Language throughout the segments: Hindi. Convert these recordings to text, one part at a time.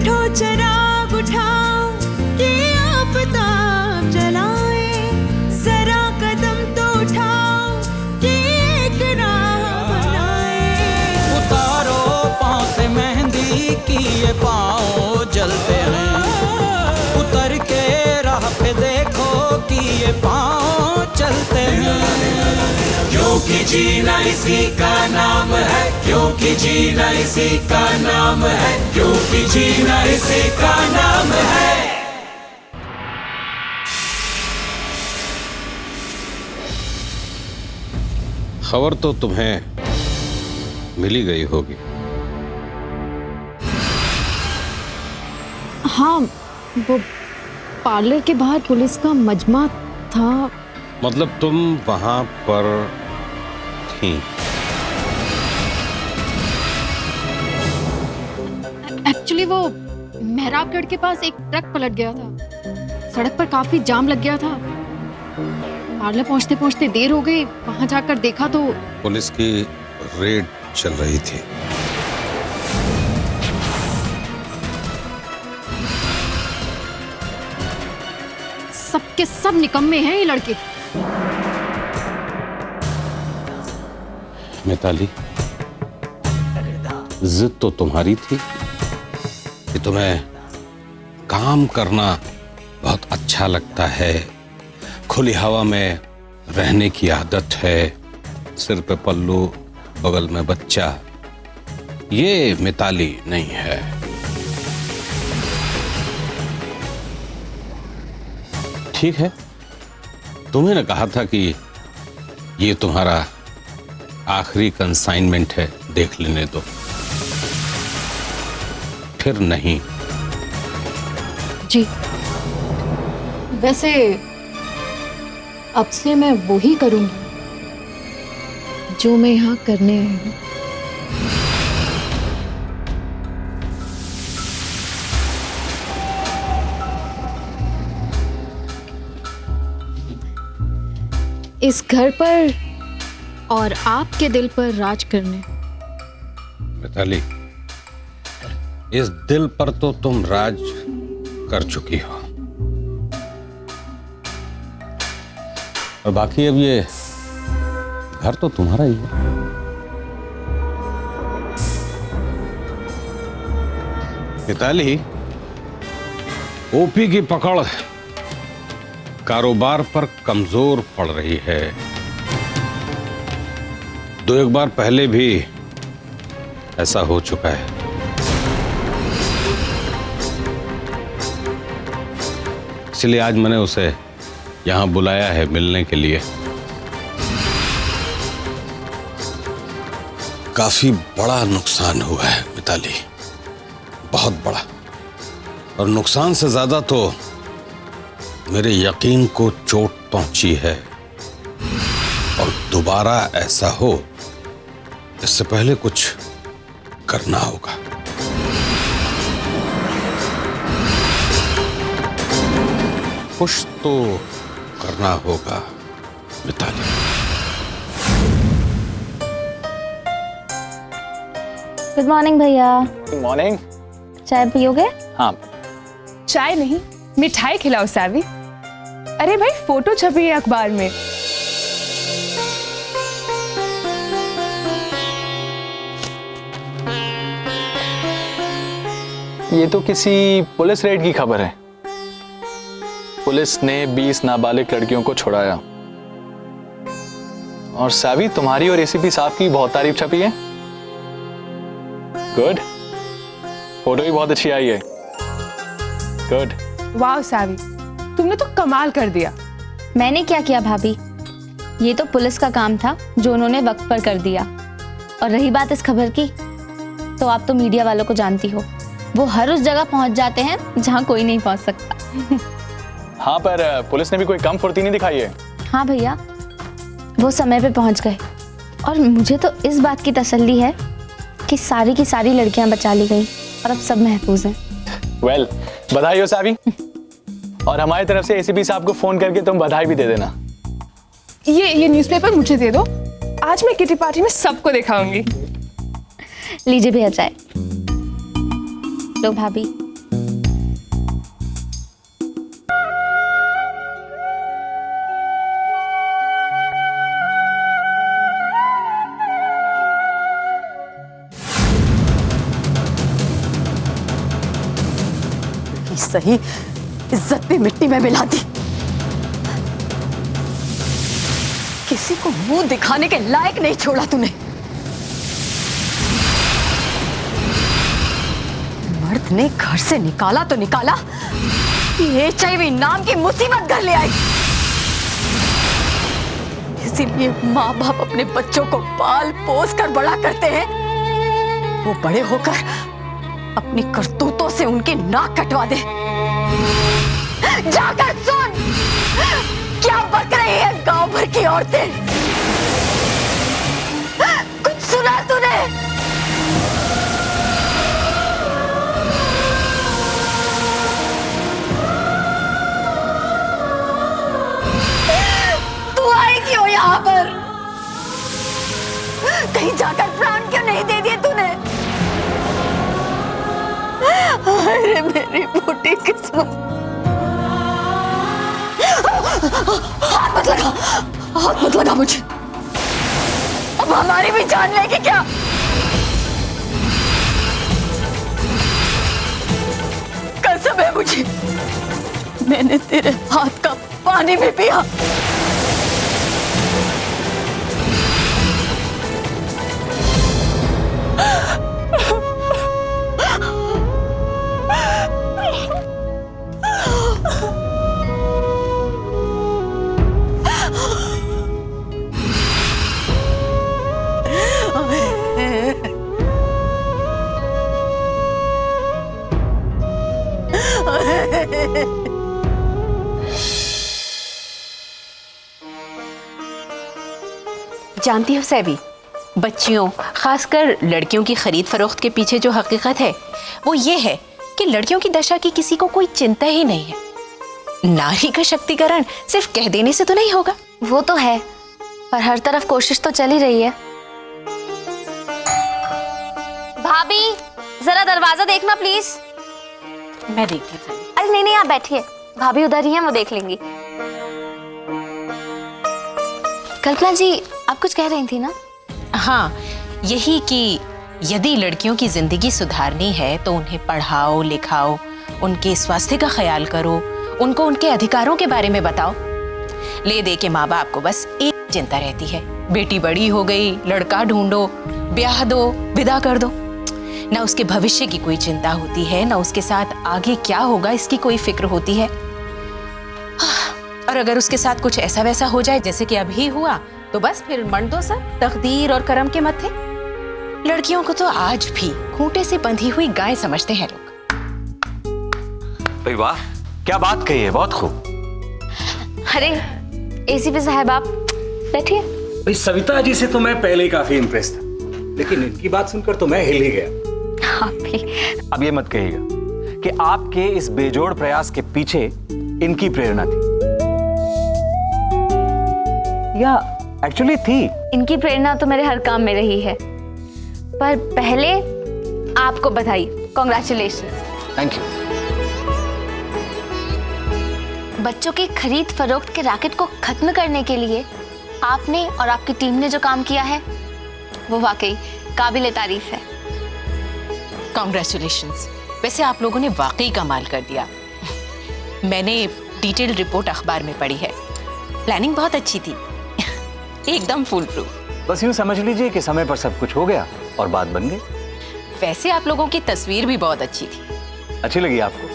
उठो चिराग उठाओ कि आफताब जलाए, जरा कदम तो उठाओ कि एक राह बनाए। उतारो पाँव से मेहंदी की ये पाँव जलते हैं, उतर के राह पे देखो कि ये पाँव चलते हैं। क्योंकि जीना इसी का नाम है, क्योंकि जीना इसी का नाम है, क्योंकि जीना इसी का नाम है। खबर तो तुम्हें मिली गई होगी। हाँ, वो पार्लर के बाहर पुलिस का मजमा था। मतलब तुम वहां पर थी? एक्चुअली वो मेहराबगढ़ के पास एक ट्रक पलट गया था, सड़क पर काफी जाम लग गया था। पार्लर पहुंचते पहुंचते देर हो गई, वहां जाकर देखा तो पुलिस की रेड चल रही थी। सबके सब निकम्मे हैं ये लड़के। मिताली, जिद तो तुम्हारी थी कि तुम्हें काम करना बहुत अच्छा लगता है, खुली हवा में रहने की आदत है, सिर पे पल्लू बगल में बच्चा। ये मिताली नहीं है। ठीक है, तुम्हें ने कहा था कि ये तुम्हारा आखिरी कंसाइनमेंट है, देख लेने दो। फिर नहीं। जी, वैसे अब से मैं वो ही करूंगी जो मैं यहाँ करने आई हूँ। इस घर पर और आपके दिल पर राज करने। मिताली, इस दिल पर तो तुम राज कर चुकी हो, और बाकी अब ये घर तो तुम्हारा ही है। मिताली, ओपी की पकड़ कारोबार पर कमजोर पड़ रही है। दो एक बार पहले भी ऐसा हो चुका है। इसलिए आज मैंने उसे यहां बुलाया है मिलने के लिए। काफी बड़ा नुकसान हुआ है मिताली, बहुत बड़ा। और नुकसान से ज्यादा तो मेरे यकीन को चोट पहुंची है, और दोबारा ऐसा हो इससे पहले कुछ करना होगा। कुछ तो करना होगा मिताली। गुड मॉर्निंग भैया। Good morning. चाय पियोगे? हाँ। चाय नहीं, मिठाई खिलाओ सावी। अरे भाई, फोटो छपी है अखबार में। ये तो किसी पुलिस रेड की खबर है। पुलिस ने 20 नाबालिग लड़कियों को छुड़ाया, और सावी तुम्हारी और एसीपी साहब की बहुत तारीफ छपी है। गुड, फोटो भी बहुत अच्छी आई है। गुड। वाह सावी, तुमने तो कमाल कर दिया। मैंने क्या किया भाभी, ये तो पुलिस का काम था जो उन्होंने वक्त पर कर दिया। और रही बात इस खबर की, तो आप तो मीडिया वालों को जानती हो, वो हर उस जगह पहुंच जाते हैं जहां कोई नहीं पहुंच सकता। हाँ, पर पुलिस ने भी कोई कम फुर्ती नहीं दिखाई है। हाँ भैया, वो समय पे पहुंच गए। और मुझे तो इस बात की तसल्ली है कि सारी की सारी लड़कियां बचा ली गई और अब सब महफूज हैं। वेल, बधाई हो सावी। और हमारी तरफ से एसीपी साहब को फोन करके तुम बधाई भी दे देना। ये न्यूज़पेपर मुझे दे दो, आज मैं किटी पार्टी में सबको दिखाऊंगी। लीजिए भैया चाय। लो भाभी, सही इज्जत भी मिट्टी में मिला दी। किसी को मुंह दिखाने के लायक नहीं छोड़ा तूने। मर्द ने घर से निकाला तो निकाला, HIV नाम की मुसीबत घर ले आई। इसीलिए माँ बाप अपने बच्चों को पाल पोस कर बड़ा करते हैं। वो बड़े होकर अपनी करतूतों से उनकी नाक कटवा दे। जाकर सुन क्या बक रही है गांव भर की औरतें। कुछ सुना तूने? तू आई क्यों यहाँ पर? कहीं जाकर प्राण क्यों नहीं दे दिए तूने? अरे मेरी फूटी किस्मत। हाथ मत लगा, हाथ मत लगा मुझे। अब हमारी भी जान लेगी क्या? कसम है मुझे, मैंने तेरे हाथ का पानी भी पिया। जानती हो सैवी, बच्चियों खासकर लड़कियों की खरीद फरोख्त के पीछे जो हकीकत है वो ये है कि लड़कियों की दशा की किसी को कोई चिंता ही नहीं है। नारी का शक्तिकरण सिर्फ कह देने से तो नहीं होगा। वो तो है, पर हर तरफ कोशिश तो चल ही रही है। भाभी जरा दरवाजा देखना प्लीज। मैं देखती हूँ। अरे नहीं नहीं, आप बैठिए, भाभी उधर ही है, वो देख लेंगी। कल्पना जी आप कुछ कह रही थी ना? हाँ, यही कि यदि लड़कियों की जिंदगी सुधारनी है तो उन्हें पढ़ाओ लिखाओ, उनके स्वास्थ्य का ख्याल करो, उनको उनके अधिकारों के बारे में बताओ। ले दे के माँ बाप को बस एक चिंता रहती है, बेटी बड़ी हो गई, लड़का ढूंढो, ब्याह दो, विदा कर दो। ना उसके भविष्य की कोई चिंता होती है, ना उसके साथ आगे क्या होगा इसकी कोई फिक्र होती है। और अगर उसके साथ कुछ ऐसा वैसा हो जाए जैसे कि अभी हुआ तो बस फिर मंडो सब तकदीर और करम के मत्थे। लड़कियों को तो आज भी खूंटे से बंधी हुई गाय समझते हैं लोग। भाई वाह, क्या बात कही है, बहुत खूब। अरे एसीपी साहब आप बैठिए। भाई सविता जी से तो मैं पहले ही काफी इम्प्रेस था, लेकिन इनकी बात सुनकर तो मैं हिल ही गया। आप भी। अब ये मत कहिएगा कि आपके इस बेजोड़ प्रयास के पीछे इनकी प्रेरणा थी, या एक्चुअली थी। इनकी प्रेरणा तो मेरे हर काम में रही है, पर पहले आपको बधाई, कॉन्ग्रेचुलेशंस। Thank you. बच्चों की खरीद फरोख्त के रैकेट को खत्म करने के लिए आपने और आपकी टीम ने जो काम किया है वो वाकई काबिल तारीफ है। कॉन्ग्रेचुलेशंस। वैसे आप लोगों ने वाकई कमाल कर दिया। मैंने डिटेल रिपोर्ट अखबार में पढ़ी है, प्लानिंग बहुत अच्छी थी, एकदम फुल प्रूफ। बस यूं समझ लीजिए कि समय पर सब कुछ हो गया और बात बन गई। वैसे आप लोगों की तस्वीर भी बहुत अच्छी थी। अच्छी लगी आपको?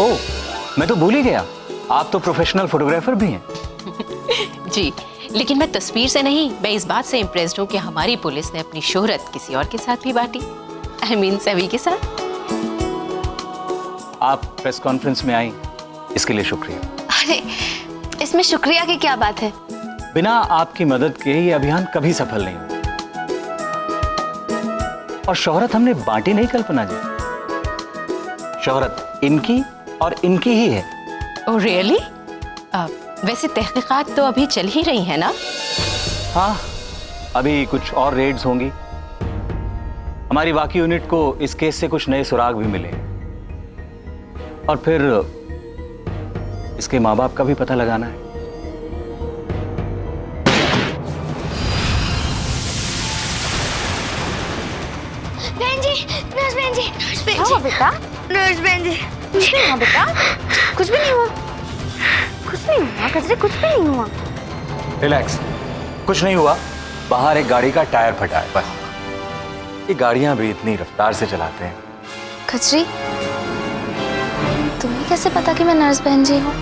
ओह, मैं तो भूल ही गया, आप तो प्रोफेशनल फोटोग्राफर भी हैं। जी, लेकिन मैं तस्वीर से नहीं, मैं इस बात से इम्प्रेस्ड हूँ कि हमारी पुलिस ने अपनी शोहरत किसी और के साथ भी बांटी। आई मीन सभी के साथ। आप प्रेस कॉन्फ्रेंस में आई, इसके लिए शुक्रिया। अरे इसमें शुक्रिया की क्या बात है? बिना आपकी मदद के ये अभियान कभी सफल नहीं हुआ। और शोहरत हमने बांटी नहीं कल्पना जी, शोहरत इनकी और इनकी ही है। Oh really? वैसे तहकीकात तो अभी चल ही रही है ना? हाँ, अभी कुछ और रेड्स होंगी। हमारी बाकी यूनिट को इस केस से कुछ नए सुराग भी मिले, और फिर इसके माँ बाप का भी पता लगाना है। बहन जी, नर्स बहन जी, नर्स बहन जी। बेटा नर्स बहन जी, कुछ नहीं हुआ बेटा, कुछ भी नहीं हुआ, कुछ नहीं हुआ कचरे, कुछ भी नहीं हुआ। रिलैक्स, कुछ नहीं हुआ। बाहर एक गाड़ी का टायर फटा है बस। ये गाड़ियां भी इतनी रफ्तार से चलाते हैं। खचरी, तुम्हें कैसे पता कि मैं नर्स बहन जी हूँ?